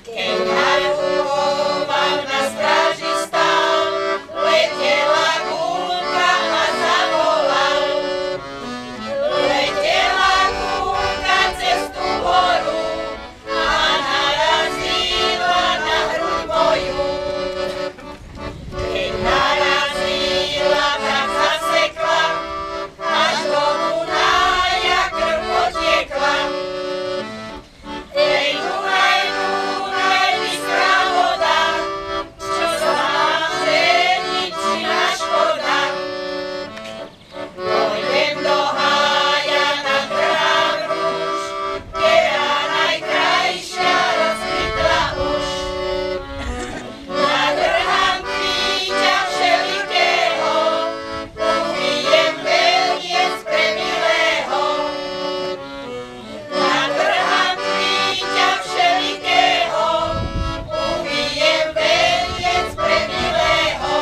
Keď Haruhoval na stráži stál, letela gúľka a zavolal. Letela gúľka cez tú horu a narazila na hruď moju. Keď narazila, tak zasekla, až do Dunaja krv potiekla. Ej, Dunaj, Dunaj, bystrá voda, čo sa nám ženiť, či na škoda. Pôjdem do hája, natrhám rúž, ktorá najkrajšia rozkvitla už. Natrhám kvíťa všelikého, ubijem veniec premilého. Natrhám kvíťa všelikého, ubijem veniec premilého.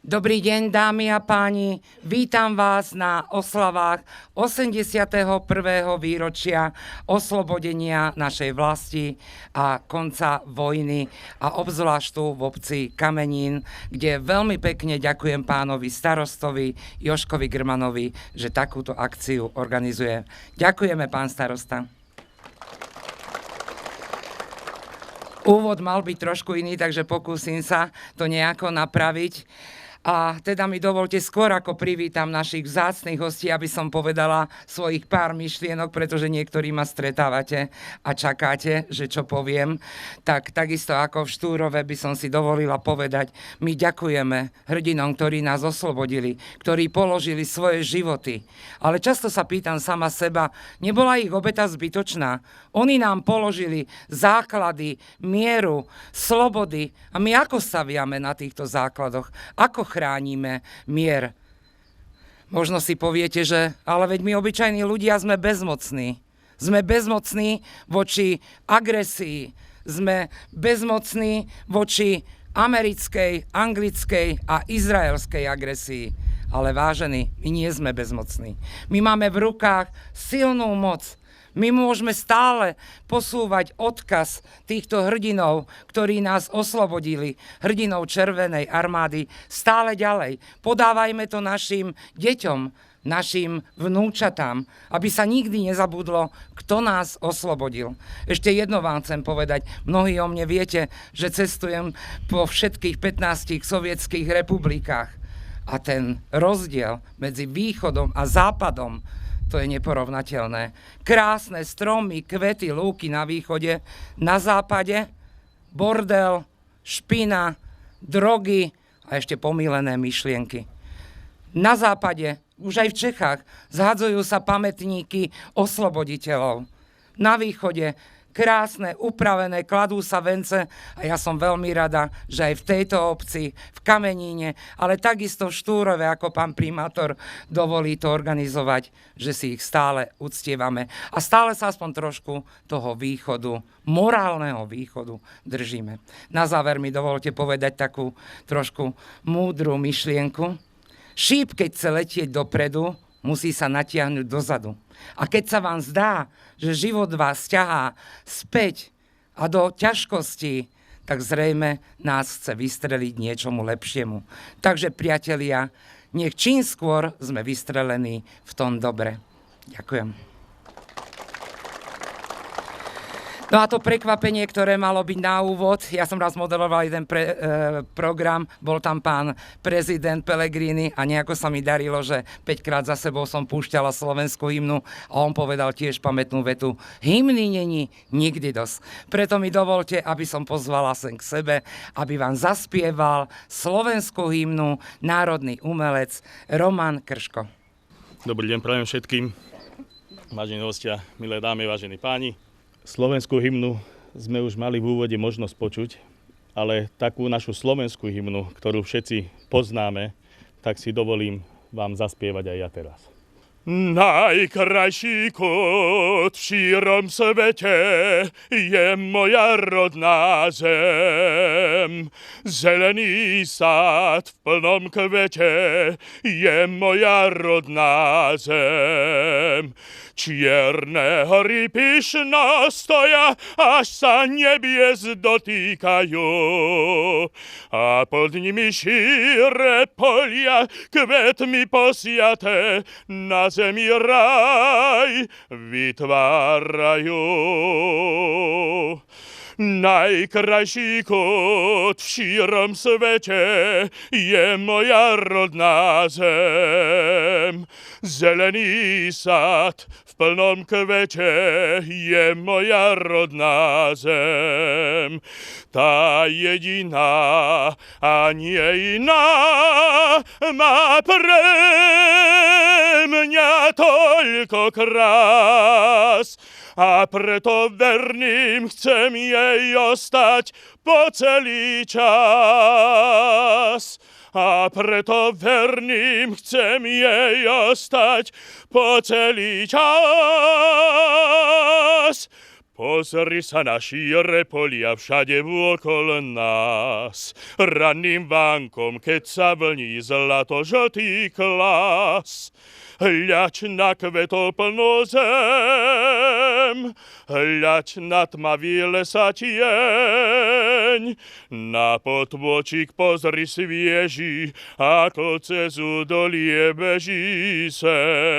Dobrý deň, dámy a páni. Vítam vás na oslavách 81. výročia oslobodenia našej vlasti a konca vojny a obzvlášť tu v obci Kamenín, kde veľmi pekne ďakujem pánovi starostovi Jožkovi Grmanovi, že takúto akciu organizuje. Ďakujeme, pán starosta. Úvod mal byť trošku iný, takže pokúsim sa to nejako napraviť. A teda mi dovolte skôr, ako privítam našich vzácnych hostí, aby som povedala svojich pár myšlienok, pretože niektorí ma stretávate a čakáte, že čo poviem. Tak takisto ako v Štúrove by som si dovolila povedať, my ďakujeme hrdinom, ktorí nás oslobodili, ktorí položili svoje životy. Ale často sa pýtam sama seba, nebola ich obeta zbytočná? Oni nám položili základy mieru, slobody a my ako staviame na týchto základoch? Ako chránime mier? Možno si poviete, že ale veď my obyčajní ľudia sme bezmocní. Sme bezmocní voči agresii. Sme bezmocní voči americkej, anglickej a izraelskej agresii. Ale vážení, my nie sme bezmocní. My máme v rukách silnú moc. My môžeme stále posúvať odkaz týchto hrdinov, ktorí nás oslobodili, hrdinov Červenej armády, stále ďalej. Podávajme to našim deťom, našim vnúčatám, aby sa nikdy nezabudlo, kto nás oslobodil. Ešte jedno vám chcem povedať. Mnohí o mne viete, že cestujem po všetkých 15 sovietských republikách. A ten rozdiel medzi východom a západom, to je neporovnateľné. Krásne stromy, kvety, lúky na východe, na západe bordel, špina, drogy a ešte pomýlené myšlienky. Na západe, už aj v Čechách, zhadzujú sa pamätníky osloboditeľov. Na východe krásne, upravené, kladú sa vence a ja som veľmi rada, že aj v tejto obci, v Kameníne, ale takisto v Štúrove, ako pán primátor dovolí to organizovať, že si ich stále uctievame a stále sa aspoň trošku toho východu, morálneho východu držíme. Na záver mi dovolte povedať takú trošku múdru myšlienku. Šíp, keď chce letieť dopredu, musí sa natiahnuť dozadu. A keď sa vám zdá, že život vás ťahá späť a do ťažkostí, tak zrejme nás chce vystreliť niečomu lepšiemu. Takže, priatelia, nech čím skôr sme vystrelení v tom dobre. Ďakujem. No a to prekvapenie, ktoré malo byť na úvod, ja som raz modeloval jeden program, bol tam pán prezident Pellegrini a nejako sa mi darilo, že 5 krát za sebou som púšťala slovenskú hymnu a on povedal tiež pamätnú vetu: hymny není nikdy dosť. Preto mi dovolte, aby som pozvala sem k sebe, aby vám zaspieval slovenskú hymnu národný umelec Roman Krško. Dobrý deň prajem všetkým, vážení hostia, milé dámy, vážení páni. Slovenskú hymnu sme už mali v úvode možnosť počuť, ale takú našu slovenskú hymnu, ktorú všetci poznáme, tak si dovolím vám zaspievať aj ja teraz. Najkrajší kút v šírom svete je moja rodná zem. Zelený sad v plnom kvete je moja rodná zem. Čierne hory pyšno stoja, až sa nebies dotýkajú. A pod nimi šíre polia, kvetmi posiaté, na zemi raj vytvárajú. Najkrajší kút v šírom svete je moja rodná zem. Zelený sad v plnom kvete je moja rodná zem. Tá jediná a nie iná má pre mňa toľko krás. A preto verným chcem jej ostať po celý čas. A preto verným chcem jej ostať po celý čas. Pozri sa na šíre polia všade vôkol nás. Ranným vánkom, keď sa vlní zlato-žltý klas. Hľaď na kvetoplnú zem, hľaď na tmavý lesa tieň. Na potôčik pozri svieži, ako cez údolie beží sem.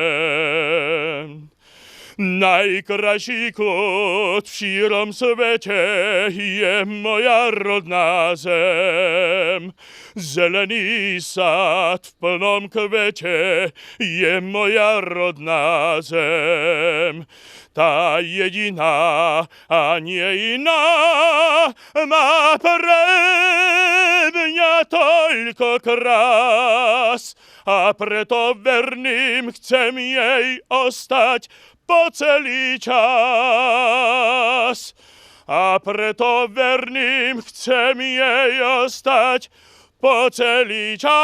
Najkrajší kút v šírom svete je moja rodná zem. Zelený sad v plnom kvete je moja rodná zem. Tá jediná a nie iná má pre mňa toľko krás. A preto verným chcem jej ostať po celý čas. A preto verným chcem jej ostať po celý čas.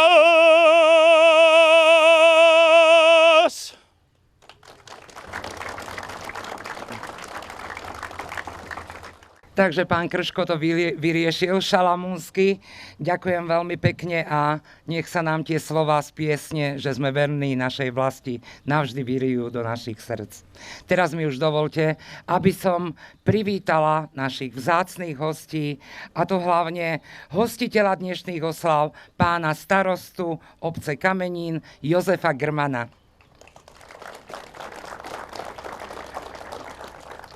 Takže pán Krško to vyriešil šalamúnsky. Ďakujem veľmi pekne a nech sa nám tie slová z piesne, že sme verní našej vlasti, navždy vyrijú do našich srdc. Teraz mi už dovolte, aby som privítala našich vzácnych hostí, a to hlavne hostiteľa dnešných oslav, pána starostu obce Kamenín, Jozefa Grmana.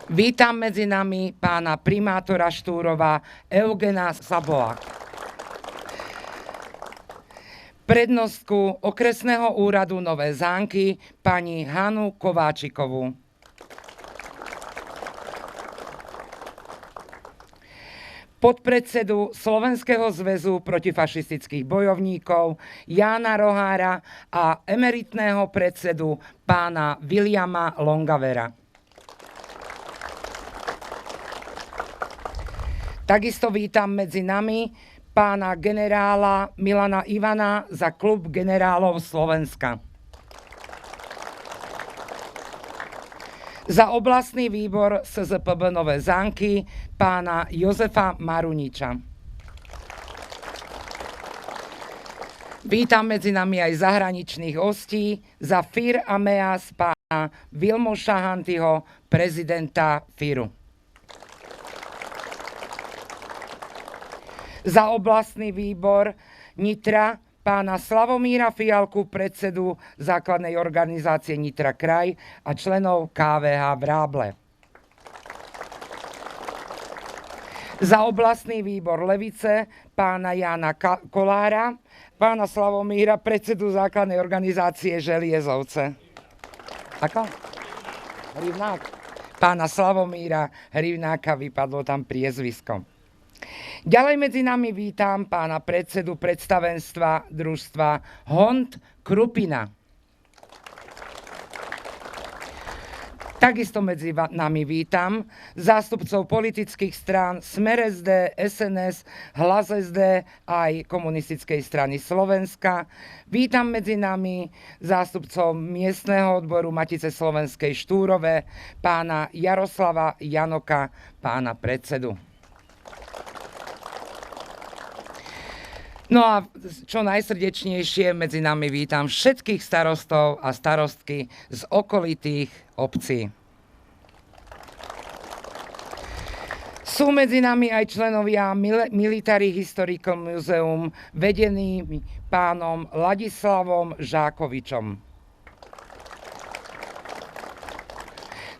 Vítam medzi nami pána primátora Štúrova Eugena Saboa. Prednostku okresného úradu Nové Zánky pani Hanu Kováčikovú. Podpredsedu Slovenského zväzu protifašistických bojovníkov Jána Rohára a emeritného predsedu pána Williama Longavera. Takisto vítam medzi nami pána generála Milana Ivana za klub generálov Slovenska. Za oblastný výbor SZPB Nové Zánky pána Jozefa Maruniča. Vítam medzi nami aj zahraničných hostí za FIR a MEAS pána Vilmoša Hantyho, prezidenta FIRu. Za oblastný výbor Nitra pána Slavomíra Fialku, predsedu základnej organizácie Nitra Kraj a členov KVH Vráble. Za oblastný výbor Levice pána Jána Kolára, pána Slavomíra, predsedu základnej organizácie Želiezovce. Ako? Hrivnák. Pána Slavomíra Hrivnáka, vypadlo tam priezvisko. Ďalej medzi nami vítam pána predsedu predstavenstva družstva Hont Krupina. Takisto medzi nami vítam zástupcov politických strán Smer SD, SNS, Hlas SD aj Komunistickej strany Slovenska. Vítam medzi nami zástupcov miestneho odboru Matice slovenskej Štúrove, pána Jaroslava Janoka, pána predsedu. No a čo najsrdečnejšie medzi nami vítam všetkých starostov a starostky z okolitých obcí. Sú medzi nami aj členovia Military Historical Museum, vedení pánom Ladislavom Žákovičom.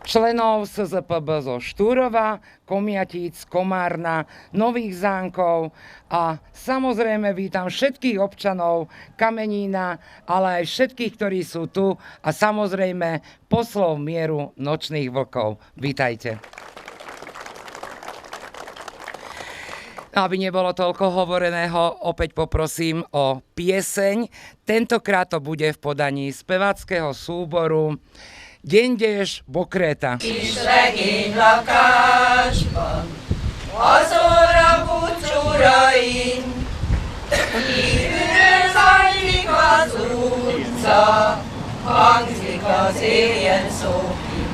Členov SZPB zo Štúrova, Komiatíc, Komárna, Nových Zánkov a samozrejme vítam všetkých občanov Kamenína, ale aj všetkých, ktorí sú tu a samozrejme poslov mieru Nočných vlkov. Vítajte. Aby nebolo toľko hovoreného, opäť poprosím o pieseň. Tentokrát to bude v podaní speváckeho súboru Gyöngyös Bokréta. Kis legény lakásban, az óra búcsúrain, kívülről zajlik az utca, hangzik az éljen szókin.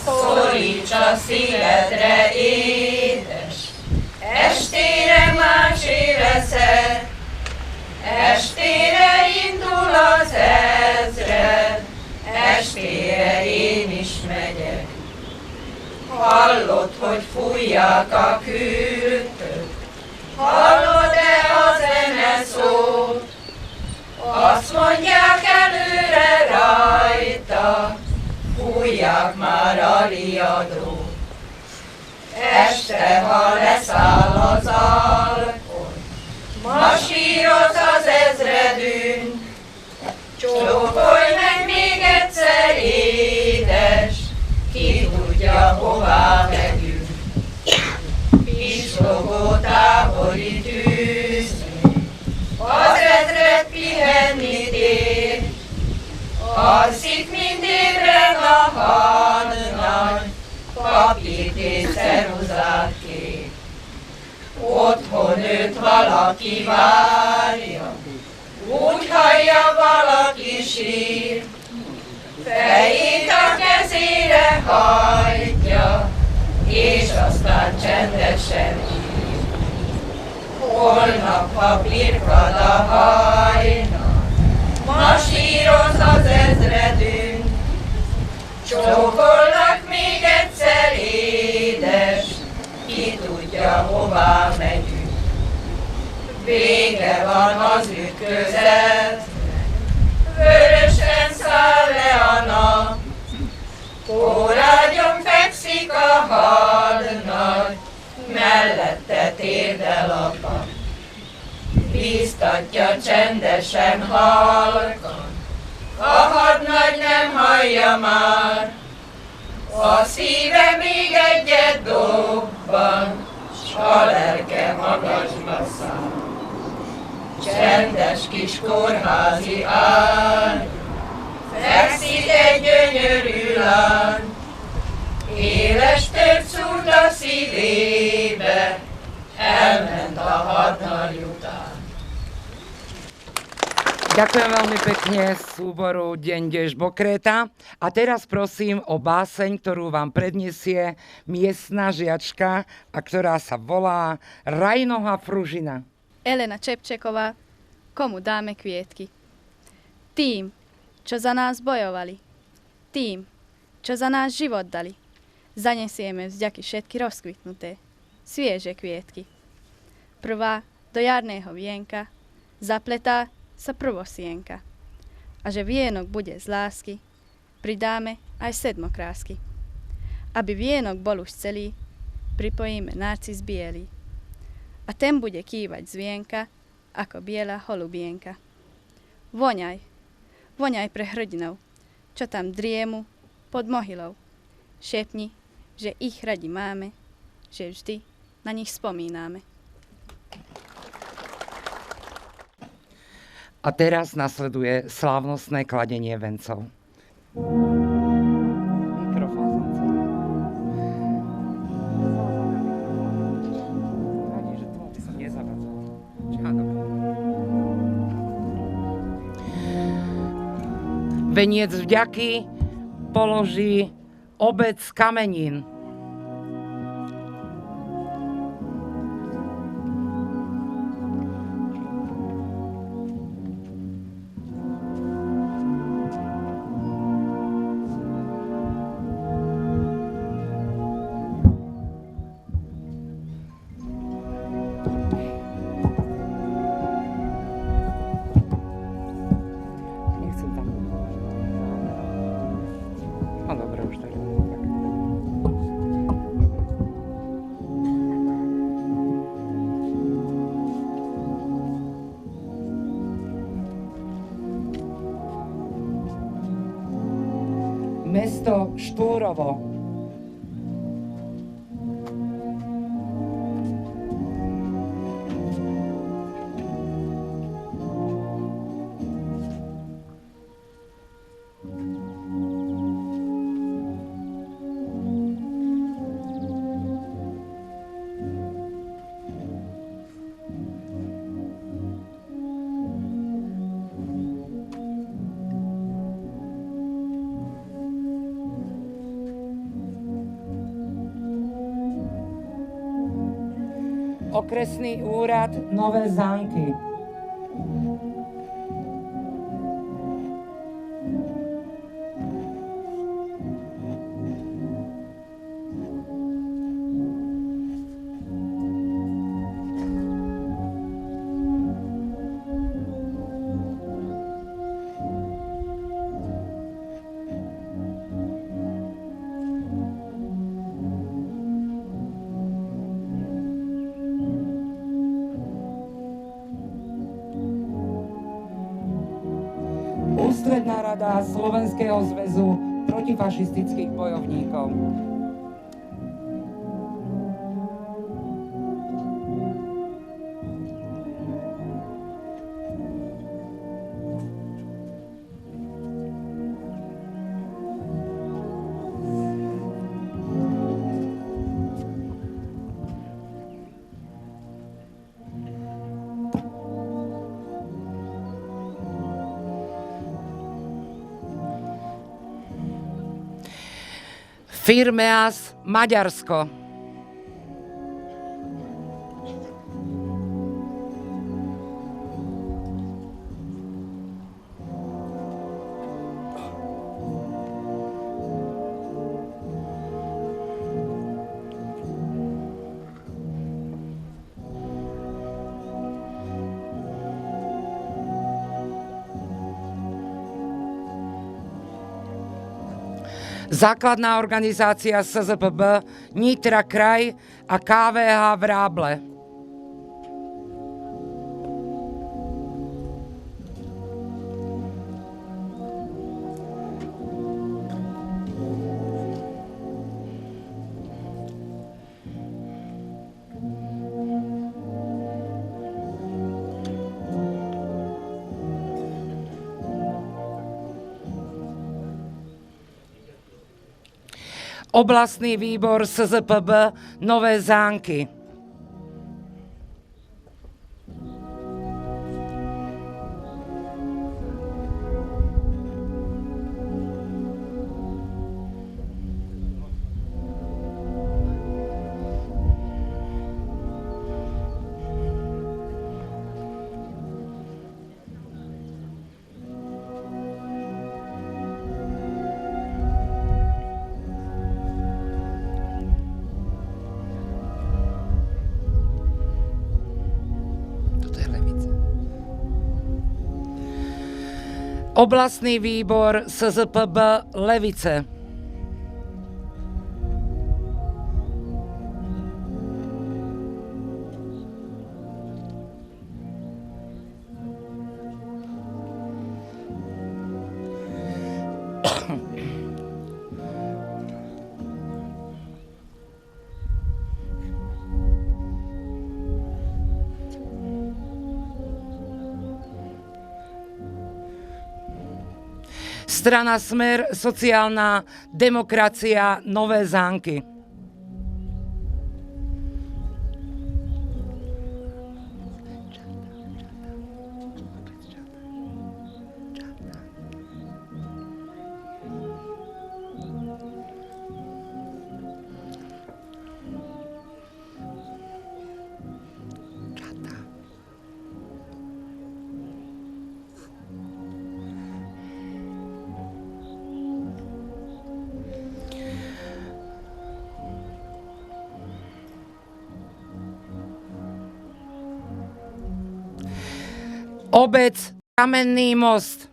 Szólíts a szívedre, édes, estére másé leszel, estére indul az ezred, estére én is megyek. Hallod, hogy fújják a kürtök? Hallod-e a zene szót? Azt mondják előre rajta, fújják már a riadót. Este, ha leszáll az alkony, masíroz az ezredünk, csókolj meg még egyszer, édes, ki tudja, hová megyünk. Pislogó tábori tűznél, az ezred pihenni tér, alszik mind ébren a hadnagy, papírt és ceruzát kér. Otthon őt valaki várja, úgy hallja, valaki sír, fejét a kezére hajtja, és aztán csendesen ír. Holnap papírkad a hajnal, masíroz az ezredünk, csókollak még egyszer, édes, ki tudja, hová megyünk. Vége van az ütközet, vörösen száll le a nap, kórágyon fekszik a hadnagy, mellette térdel a pap. Bíztatja csendesen halkan, a hadnagy nem hallja már, a szíve még egyet dobban, s a lelke magasba száll. Csendes kis kórházi ágy, fekszik egy gyönyörű lány, éles tört szúrt a szívébe, Ďakujem veľmi pekne súboru Deň Dež Bokréta. A teraz prosím o báseň, ktorú vám predniesie miestna žiačka, a ktorá sa volá Rajnoha Fružina. Elena Čepčeková, komu dáme kvietky? Tým, čo za nás bojovali. Tým, čo za nás život dali. Zanesieme vzďaky všetky rozkvitnuté, svieže kvietky. Prvá do jarného vienka zapletá sa prvosienka. A že vienok bude z lásky, pridáme aj sedmokrásky. Aby vienok bol už celý, pripojíme narcis bielý. A ten bude kývať zvienka, ako biela holubienka. Voňaj, voňaj pre hrdinov, čo tam driemu pod mohylou. Šepni, že ich radi máme, že vždy na nich spomíname. A teraz nasleduje slávnostné kladenie vencov. Mikrofón som chcel. Vadí, že to som nezavadzal. Veniec vďaky položí obec Kamenín. Mesto Štúrovo. Okresný úrad Nové Zánky. Ústredná rada Slovenského zväzu protifašistických bojovníkov. Firmeas Maďarsko. Základná organizácia SZPB Nitra kraj a KVH Vráble. Oblastný výbor SZPB Nové Zánky. Oblastný výbor SZPB Levice. Strana Smer, sociálna demokracia, Nové Zánky. Obec Kamenný most.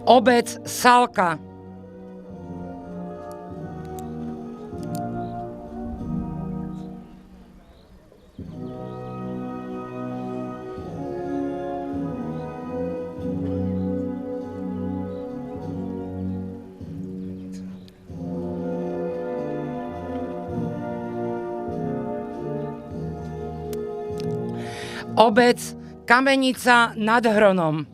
Obec Salka. Obec Kamenica nad Hronom.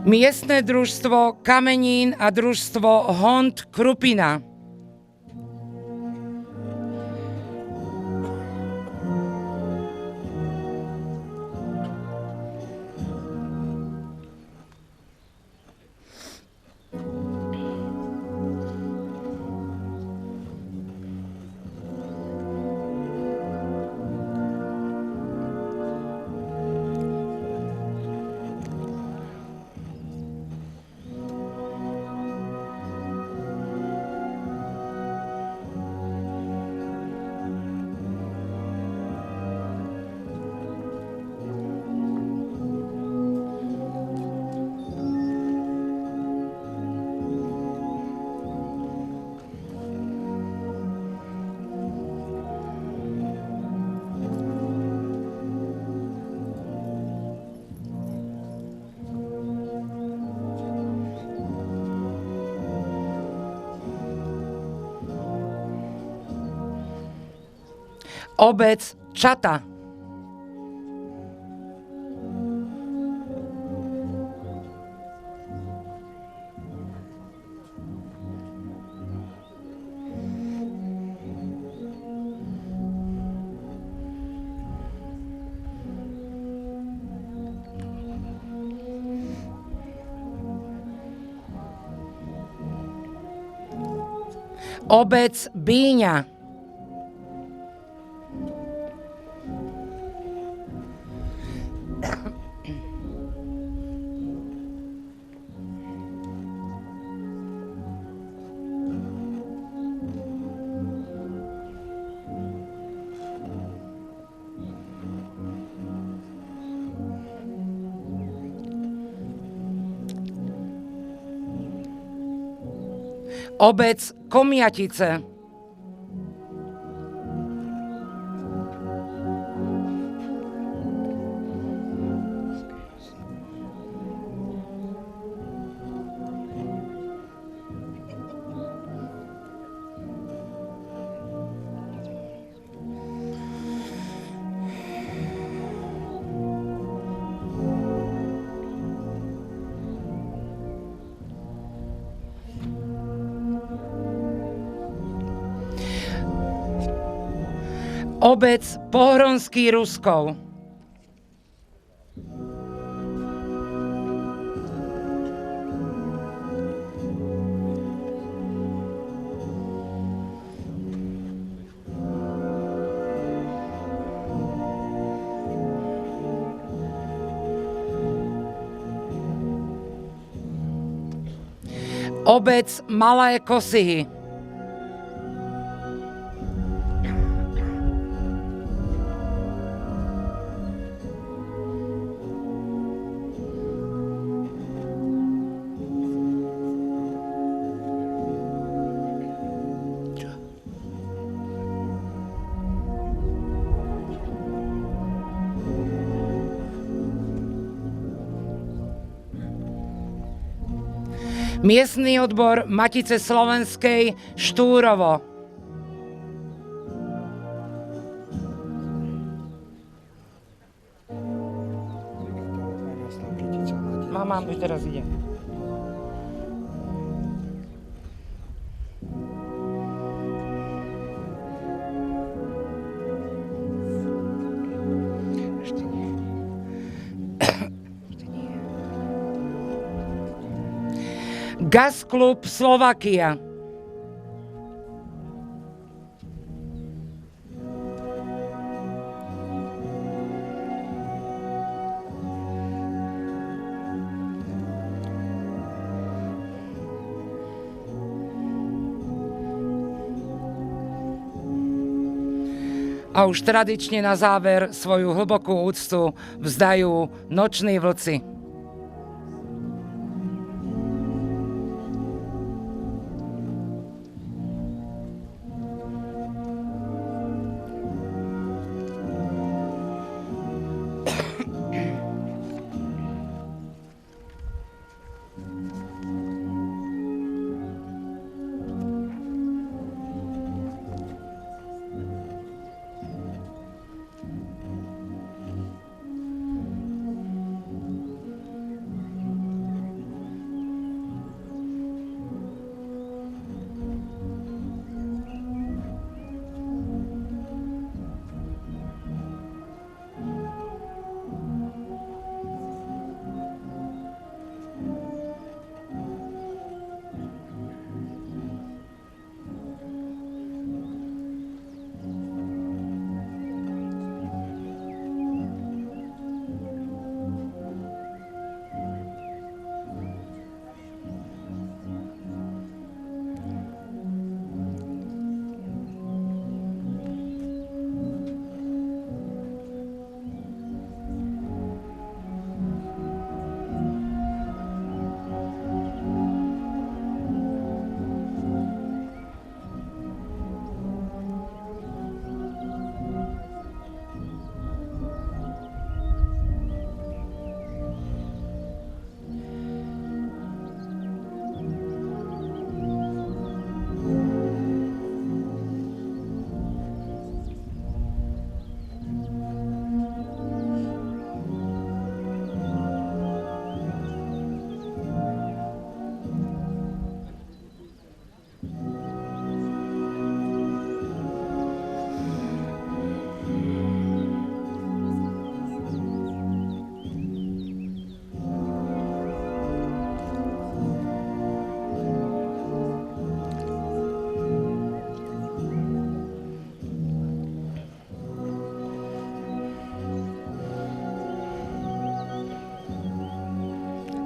Miestne družstvo Kamenín a družstvo Hont Krupina. Obec Čata. Obec Bíňa. Obec Komiatice. Obec Pohronský Ruskov. Obec Malé Kosihy. Miestny odbor Matice slovenskej Štúrovo. Mama, už teraz ide. Gas Klub Slovakia. A už tradične na záver svoju hlbokú úctu vzdajú Noční vlci.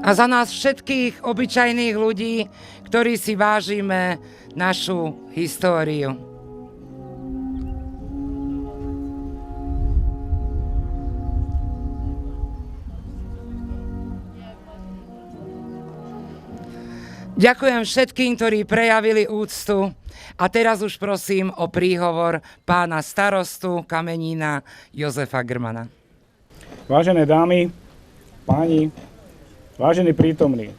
A za nás všetkých obyčajných ľudí, ktorí si vážime našu históriu. Ďakujem všetkým, ktorí prejavili úctu. A teraz už prosím o príhovor pána starostu Kamenína Jozefa Grmana. Vážené dámy, páni, vážení prítomní,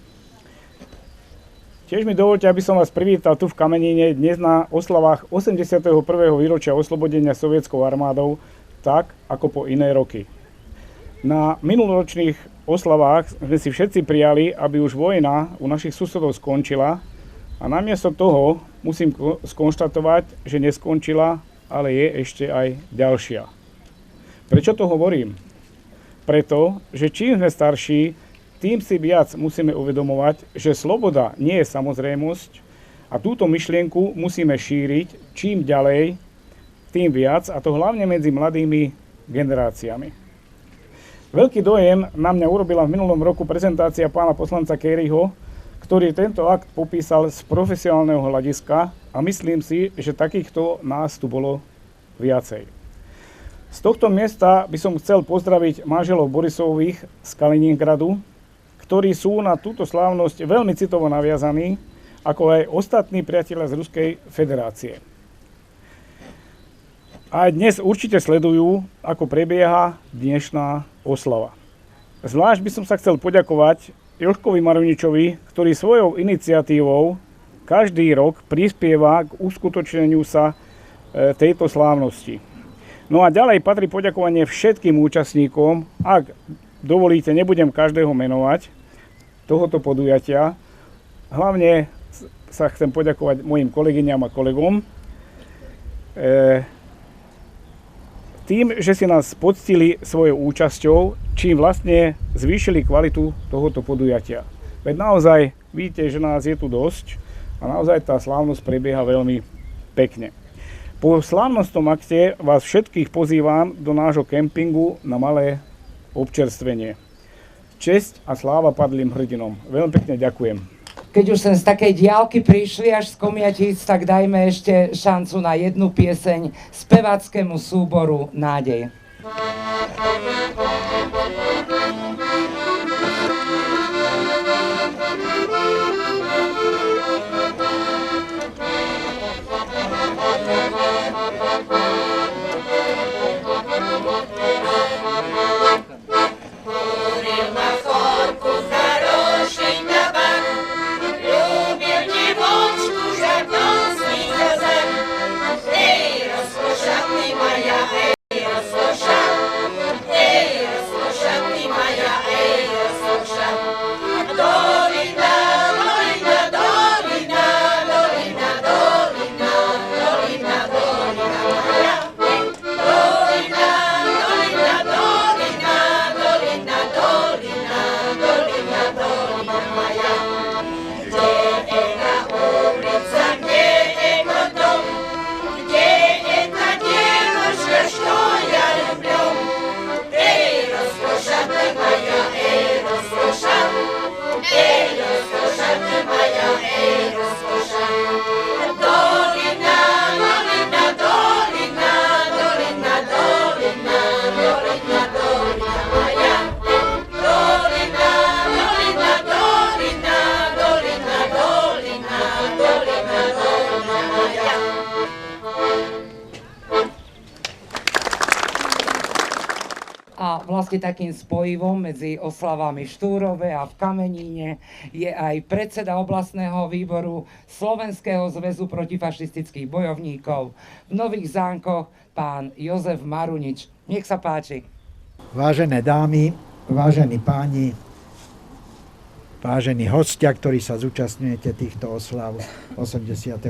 tiež mi dovoľte, aby som vás privítal tu v Kameníne dnes na oslavách 81. výročia oslobodenia sovietskou armádou, tak ako po iné roky. Na minuloročných oslavách sme si všetci prijali, aby už vojna u našich susedov skončila, a namiesto toho musím skonštatovať, že neskončila ale je ešte aj ďalšia. Prečo to hovorím? Preto, že čím sme starší, tým si viac musíme uvedomovať, že sloboda nie je samozrejmosť a túto myšlienku musíme šíriť čím ďalej, tým viac, a to hlavne medzi mladými generáciami. Veľký dojem na mňa urobila v minulom roku prezentácia pána poslanca Kéryho, ktorý tento akt popísal z profesionálneho hľadiska a myslím si, že takýchto nás tu bolo viacej. Z tohto miesta by som chcel pozdraviť manželov Borisových z Kaliningradu, ktorí sú na túto slávnosť veľmi citovo naviazaní, ako aj ostatní priatelia z Ruskej federácie. A dnes určite sledujú, ako prebieha dnešná oslava. Zvlášť by som sa chcel poďakovať Jožkovi Maruničovi, ktorý svojou iniciatívou každý rok prispieva k uskutočneniu sa tejto slávnosti. No a ďalej patrí poďakovanie všetkým účastníkom, ak dovolíte, nebudem každého menovať, tohoto podujatia. Hlavne sa chcem poďakovať mojim kolegyňam a kolegom. Tým, že si nás poctili svojou účasťou, čím vlastne zvýšili kvalitu tohoto podujatia. Veď naozaj vidíte, že nás je tu dosť a naozaj tá slávnosť prebieha veľmi pekne. Po slávnostnom akte vás všetkých pozývam do nášho kempingu na malé občerstvenie. Česť a sláva padlým hrdinom. Veľmi pekne ďakujem. Keď už sem z takej diaľky prišli až z Komiatic, tak dajme ešte šancu na jednu pieseň speváckému súboru Nádej. Vlastne takým spojivom medzi oslavami v Štúrove a v Kameníne je aj predseda oblastného výboru Slovenského zväzu protifašistických bojovníkov v Nových Zánkoch, pán Jozef Marunič. Nech sa páči. Vážené dámy, vážení páni, vážení hostia, ktorí sa zúčastňujete týchto oslav 81.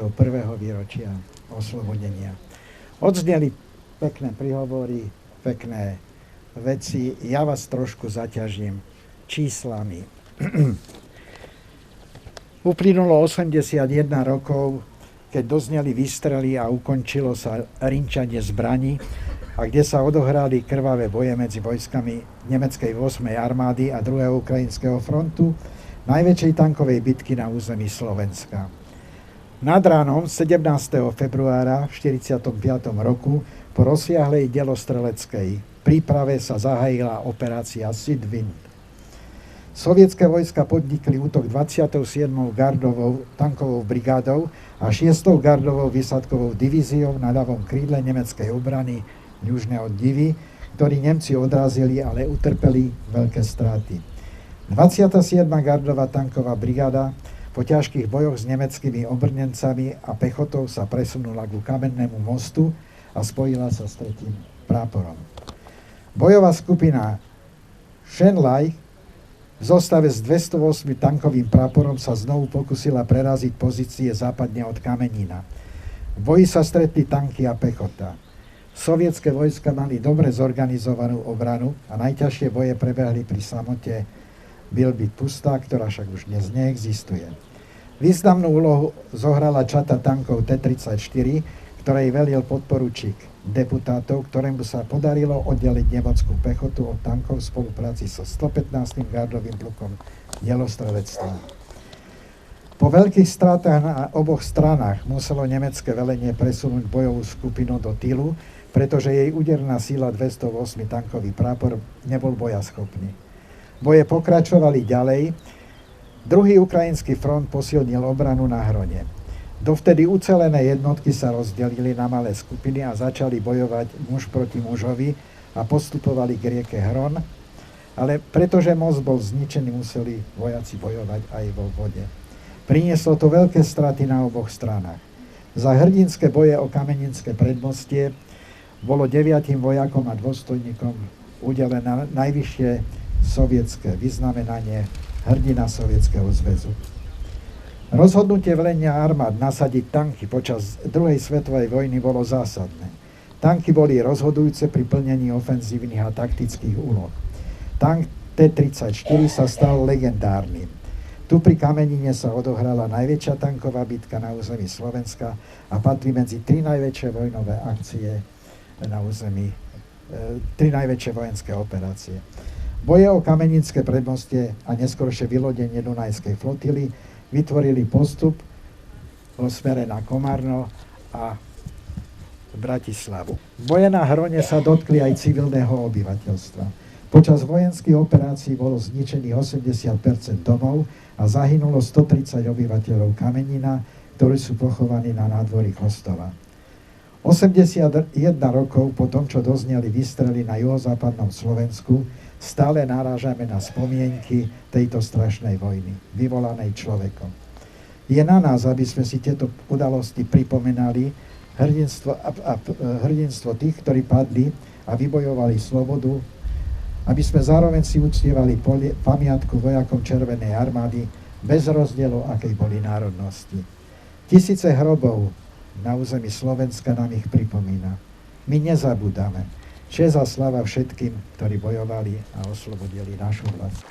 výročia oslobodenia. Odzneli pekné príhovory, pekné veci, ja vás trošku zaťažím číslami. Uplynulo 81 rokov, keď dozneli výstrely a ukončilo sa rinčanie zbraní a kde sa odohrali krvavé boje medzi vojskami nemeckej 8. armády a 2. ukrajinského frontu, najväčšej tankovej bitky na území Slovenska. Nad ránom 17. februára v 45. roku po rozsiahlej delostreleckej príprave sa zahájila operácia Sidwind. Sovietské vojska podnikli útok 27. gardovou tankovou brigádou a 6. gardovou výsadkovou divíziou na ľavom krídle nemeckej obrany južne od Divy, ktorí Nemci odrazili, ale utrpeli veľké straty. 27. gardová tanková brigáda po ťažkých bojoch s nemeckými obrnencami a pechotou sa presunula ku Kamennému mostu a spojila sa s 3. práporom. Bojová skupina Schenlai v zostave s 208 tankovým praporom sa znovu pokusila preraziť pozície západne od Kamenína. V boji sa stretli tanky a pechota. Sovietské vojska mali dobre zorganizovanú obranu a najťažšie boje prebehli pri samote Bilbit-Pustá, ktorá však už dnes neexistuje. Významnú úlohu zohrala čata tankov T-34, ktorej velil podporučík deputátov, ktorému sa podarilo oddeliť nemeckú pechotu od tankov v spolupráci so 115. gardovým plukom delostrelectva. Po veľkých stratách na oboch stranách muselo nemecké velenie presunúť bojovú skupinu do tylu, pretože jej úderná síla 208 tankový prápor nebol bojaschopný. Boje pokračovali ďalej. Druhý ukrajinský front posilnil obranu na Hrone. Dovtedy ucelené jednotky sa rozdelili na malé skupiny a začali bojovať muž proti mužovi a postupovali k rieke Hron, ale pretože most bol zničený, museli vojaci bojovať aj vo vode. Prinieslo to veľké straty na oboch stranách. Za hrdinské boje o Kameninské predmostie bolo 9 vojakom a dôstojníkom udelené najvyššie sovietské vyznamenanie Hrdina Sovietskeho zväzu. Rozhodnutie velenia armád nasadiť tanky počas druhej svetovej vojny bolo zásadné. Tanky boli rozhodujúce pri plnení ofenzívnych a taktických úloh. Tank T-34 sa stal legendárnym. Tu pri Kamenine sa odohrala najväčšia tanková bitka na území Slovenska a patrí medzi tri najväčšie vojnové akcie na území, tri najväčšie vojenské operácie. Boje o Kameninské predmostie a neskoršie vylodenie Dunajskej flotily vytvorili postup vo smere na Komárno a Bratislavu. Boje na Hrone sa dotkli aj civilného obyvateľstva. Počas vojenských operácií bolo zničených 80% domov a zahynulo 130 obyvateľov Kamenina, ktorí sú pochovaní na nádvorí kostola. 81 rokov po tom, čo dozneli výstrely na juhozápadnom Slovensku, stále narážame na spomienky tejto strašnej vojny, vyvolanej človekom. Je na nás, aby sme si tieto udalosti pripomenali, hrdinstvo tých, ktorí padli a vybojovali slobodu, aby sme zároveň si uctievali pamiatku vojakom Červenej armády bez rozdielu, akej boli národnosti. Tisíce hrobov na území Slovenska nám ich pripomína. My nezabúdame. Česť a sláva všetkým, ktorí bojovali a oslobodili našu vlast.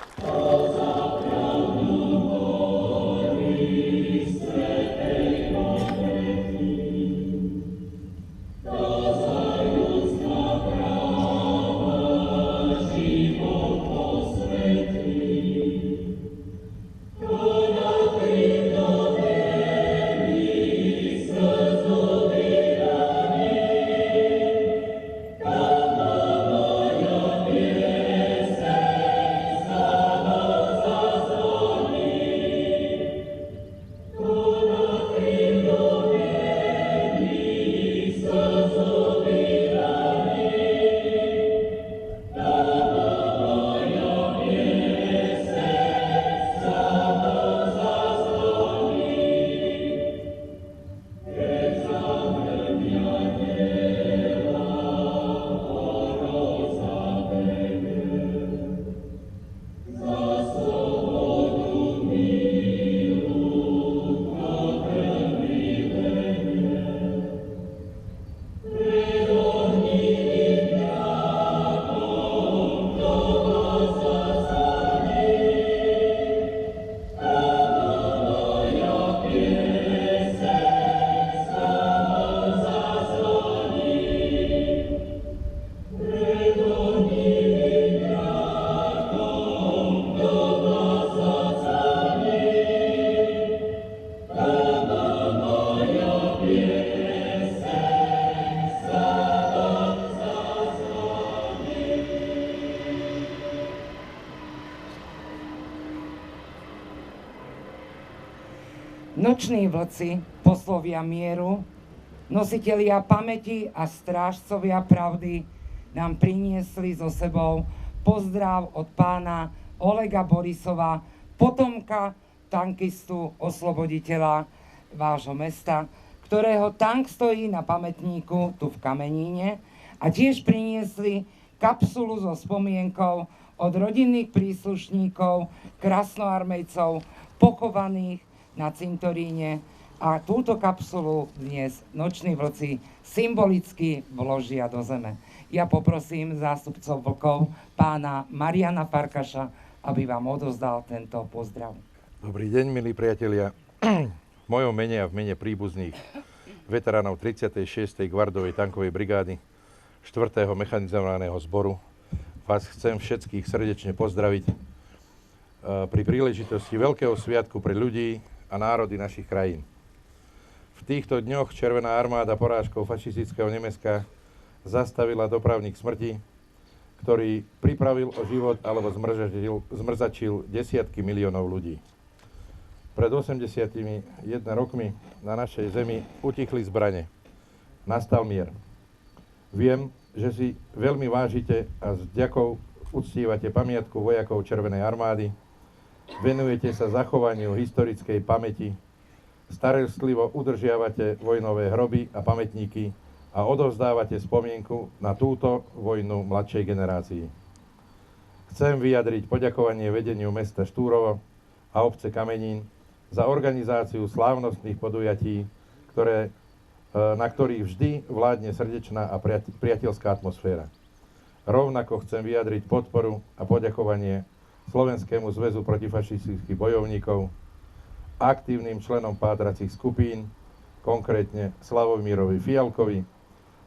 Noční vlci, poslovia mieru, nositelia pamäti a strážcovia pravdy nám priniesli so sebou pozdrav od pána Olega Borisova, potomka tankistu, osloboditeľa vášho mesta, ktorého tank stojí na pamätníku tu v Kameníne, a tiež priniesli kapsulu so spomienkou od rodinných príslušníkov, krasnoarmejcov, pochovaných na cintoríne A túto kapsulu dnes noční vlci symbolicky vložia do zeme. Ja poprosím zástupcov vlkov, pána Mariana Farkaša, aby vám odozdal tento pozdrav. Dobrý deň, milí priatelia. V mojom mene a v mene príbuzných veteránov 36. gvardovej tankovej brigády 4. mechanizovaného zboru vás chcem všetkých srdečne pozdraviť pri príležitosti veľkého sviatku pre ľudí a národy našich krajín. V týchto dňoch Červená armáda porážkou fašistického Nemecka zastavila dopravník smrti, ktorý pripravil o život alebo zmrzačil desiatky miliónov ľudí. Pred 81 rokmi na našej zemi utichli zbrane. Nastal mier. Viem, že si veľmi vážite a s vďakou uctívate pamiatku vojakov Červenej armády, venujete sa zachovaniu historickej pamäti, starostlivo udržiavate vojnové hroby a pamätníky a odovzdávate spomienku na túto vojnu mladšej generácii. Chcem vyjadriť poďakovanie vedeniu mesta Štúrovo a obce Kamenín za organizáciu slávnostných podujatí, na ktorých vždy vládne srdečná a priateľská atmosféra. Rovnako chcem vyjadriť podporu a poďakovanie Slovenskému zväzu protifašistických bojovníkov, aktívnym členom pátracích skupín, konkrétne Slavomírovi Fialkovi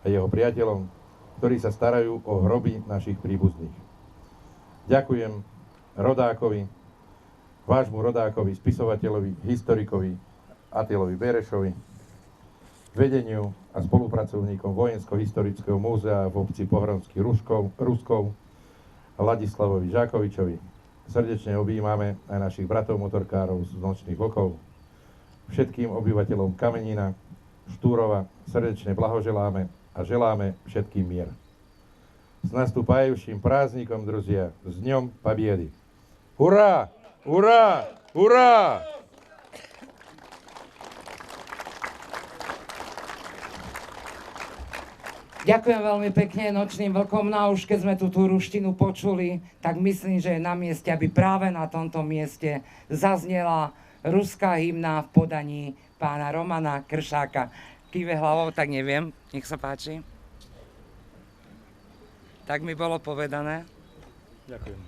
a jeho priateľom, ktorí sa starajú o hroby našich príbuzných. Ďakujem rodákovi, vášmu rodákovi, spisovateľovi, historikovi Atilovi Berešovi, vedeniu a spolupracovníkom Vojensko-historického múzea v obci Pohronský Ruskov Ladislavovi Žákovičovi. Srdečne objímame aj našich bratov motorkárov z nočných vlkov. Všetkým obyvateľom Kamenína, Štúrova srdečne blahoželáme a želáme všetkým mier. S nastupajúcim prázdnikom, druzia, s Dňom Pabiedy. Hurá! Hurá! Hurá! Ďakujem veľmi pekne nočným vlkom. No a už keď sme tú ruštinu počuli, tak myslím, že je na mieste, aby práve na tomto mieste zaznela ruská hymna v podaní pána Romana Kršáka. Kýve hlavou, tak neviem. Nech sa páči. Tak mi bolo povedané. Ďakujem.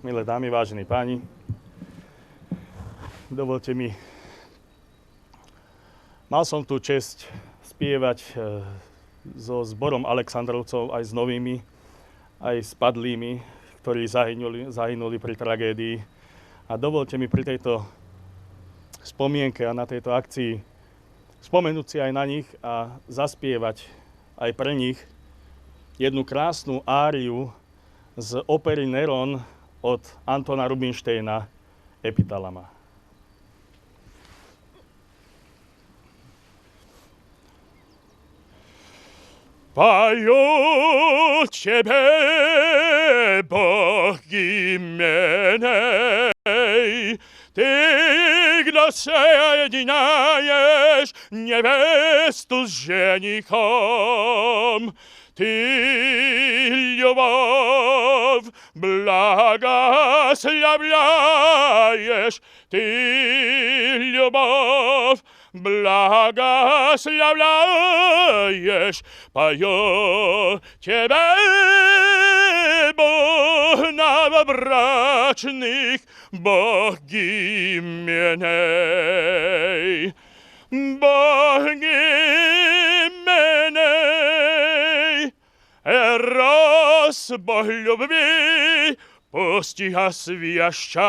Milé dámy, vážení páni, dovolte mi, mal som tú česť spievať so zborom Alexandrovcov, aj s novými, aj s padlými, ktorí zahynuli pri tragédii. A dovolte mi pri tejto spomienke a na tejto akcii spomenúť si aj na nich a zaspievať aj pre nich jednu krásnu áriu z opery Neron od Antona Rubinsteina Epitalama. Пою тебе, боги меней, ты, кто соединяешь невесту с женихом, ты, любовь, благословляешь, ты, любовь, благословляешь, пою тебе, Бог новобрачных, боги меней, боги меней, Эрос, Бог любви, пусть освящает,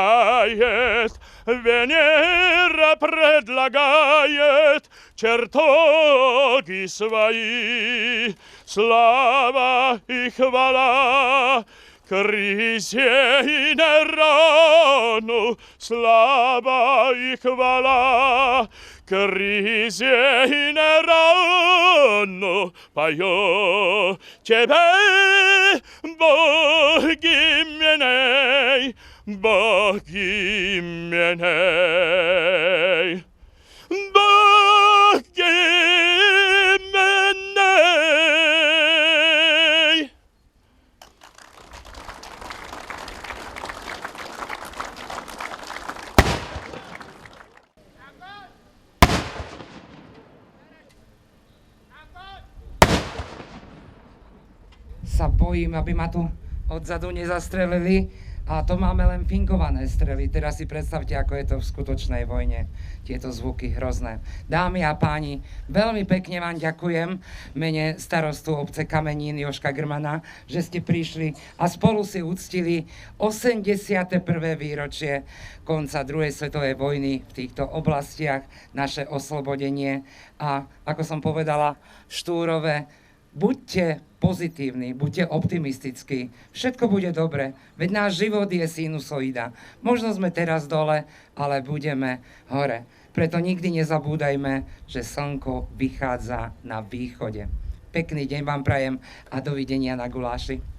Венера предлагает чертоги свои, слава и хвала Крисе и Нерону, слава и хвала Крисе и Нерону, пою тебе, боги меней, боги меней, боги меней. sa bojím, aby ma tu odzadu nezastrelili. A to máme len fingované strely. Teraz si predstavte, ako je to v skutočnej vojne. Tieto zvuky hrozné. Dámy a páni, veľmi pekne vám ďakujem v mene starostu obce Kamenín Jožka Grmana, že ste prišli a spolu si uctili 81. výročie konca druhej svetovej vojny v týchto oblastiach, naše oslobodenie. A ako som povedala, Štúrove, buďte pozitívni, buďte optimistickí. Všetko bude dobre, veď náš život je sinusoida. Možno sme teraz dole, ale budeme hore. Preto nikdy nezabúdajme, že slnko vychádza na východe. Pekný deň vám prajem a dovidenia na guláši.